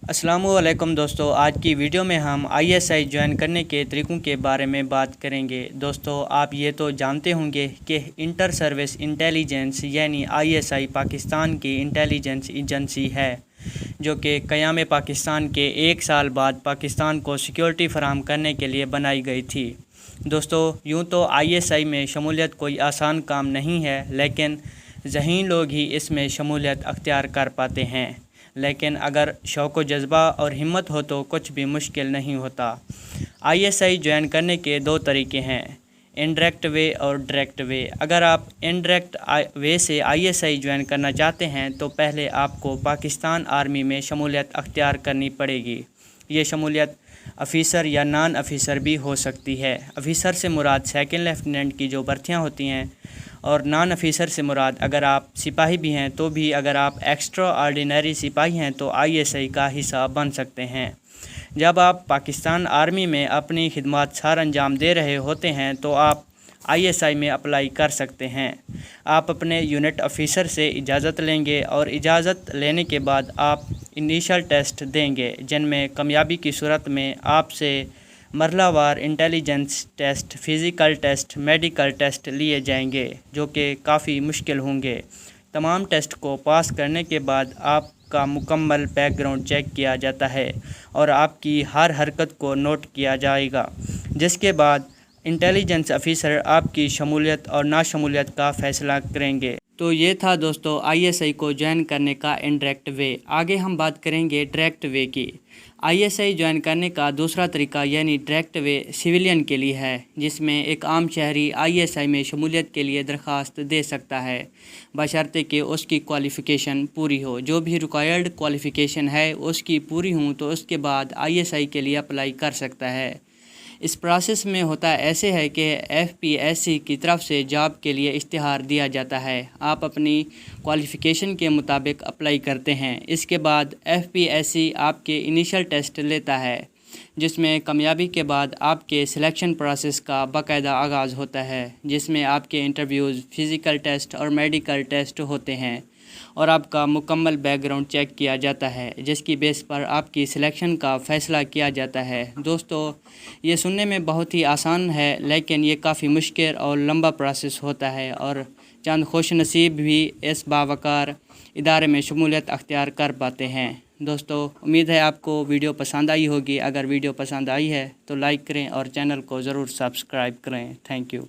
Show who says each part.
Speaker 1: अस्सलामु अलैकुम दोस्तों, आज की वीडियो में हम आईएसआई ज्वाइन करने के तरीक़ों के बारे में बात करेंगे। दोस्तों, आप ये तो जानते होंगे कि इंटर सर्विस इंटेलिजेंस यानी आईएसआई पाकिस्तान की इंटेलिजेंस एजेंसी है, जो कि क़याम पाकिस्तान के 1 साल बाद पाकिस्तान को सिक्योरिटी फराहम करने के लिए बनाई गई थी। दोस्तों, यूँ तो आईएसआई में शमूलियत कोई आसान काम नहीं है, लेकिन ज़हीन लोग ही इसमें शमूलियत अख्तियार कर पाते हैं। लेकिन अगर शौक़ व जज्बा और हिम्मत हो तो कुछ भी मुश्किल नहीं होता। आईएसआई ज्वाइन करने के 2 तरीके हैं, इनडायरेक्ट वे और डायरेक्ट वे। अगर आप इनडायरेक्ट वे से आईएसआई ज्वाइन करना चाहते हैं तो पहले आपको पाकिस्तान आर्मी में शमूलियत अख्तियार करनी पड़ेगी। ये शमूलियत अफ़ीसर या नॉन अफ़ीसर भी हो सकती है। अफ़ीसर से मुराद सेकंड लेफ्टिनेंट की जो भर्तियाँ होती हैं, और नॉन अफ़ीसर से मुराद अगर आप सिपाही भी हैं तो भी, अगर आप एक्स्ट्रा ऑर्डिनरी सिपाही हैं तो आईएसआई का हिस्सा बन सकते हैं। जब आप पाकिस्तान आर्मी में अपनी खिदमत सर अंजाम दे रहे होते हैं तो आप आईएसआई में अप्लाई कर सकते हैं। आप अपने यूनिट ऑफिसर से इजाज़त लेंगे और इजाज़त लेने के बाद आप इनिशियल टेस्ट देंगे, जिनमें कामयाबी की सूरत में आपसे मरहलावार intelligence test, physical test, medical test लिए जाएंगे, जो कि काफ़ी मुश्किल होंगे। तमाम टेस्ट को पास करने के बाद आपका मुकम्मल बैकग्राउंड चेक किया जाता है और आपकी हर हरकत को नोट किया जाएगा, जिसके बाद इंटेलिजेंस ऑफिसर आपकी शमूलियत और नाशमूलियत का फ़ैसला करेंगे। तो ये था दोस्तों आईएसआई को ज्वाइन करने का इनडायरेक्ट वे। आगे हम बात करेंगे डायरेक्ट वे की। आईएसआई ज्वाइन करने का दूसरा तरीका यानी डायरेक्ट वे सिविलियन के लिए है, जिसमें एक आम शहरी आईएसआई में शमूलियत के लिए दरख्वास्त दे सकता है, बशर्ते कि उसकी क्वालिफ़िकेशन पूरी हो। जो भी रिक्वायर्ड क्वालिफ़िकेशन है उसकी पूरी हो तो उसके बाद आईएसआई के लिए अप्लाई कर सकता है। इस प्रोसेस में होता ऐसे है कि एफपीएससी की तरफ से जॉब के लिए इश्तिहार दिया जाता है। आप अपनी क्वालिफ़िकेशन के मुताबिक अप्लाई करते हैं। इसके बाद एफपीएससी आपके इनिशियल टेस्ट लेता है, जिसमें कामयाबी के बाद आपके सिलेक्शन प्रोसेस का बाकायदा आगाज़ होता है, जिसमें आपके इंटरव्यूज़, फ़िज़िकल टेस्ट और मेडिकल टेस्ट होते हैं और आपका मुकम्मल बैकग्राउंड चेक किया जाता है, जिसकी बेस पर आपकी सिलेक्शन का फ़ैसला किया जाता है। दोस्तों, ये सुनने में बहुत ही आसान है, लेकिन ये काफ़ी मुश्किल और लंबा प्रोसेस होता है और चंद खुश नसीब भी इस बावकार इदारे में शमूलियत अख्तियार कर पाते हैं। दोस्तों, उम्मीद है आपको वीडियो पसंद आई होगी। अगर वीडियो पसंद आई है तो लाइक करें और चैनल को ज़रूर सब्सक्राइब करें। Thank you.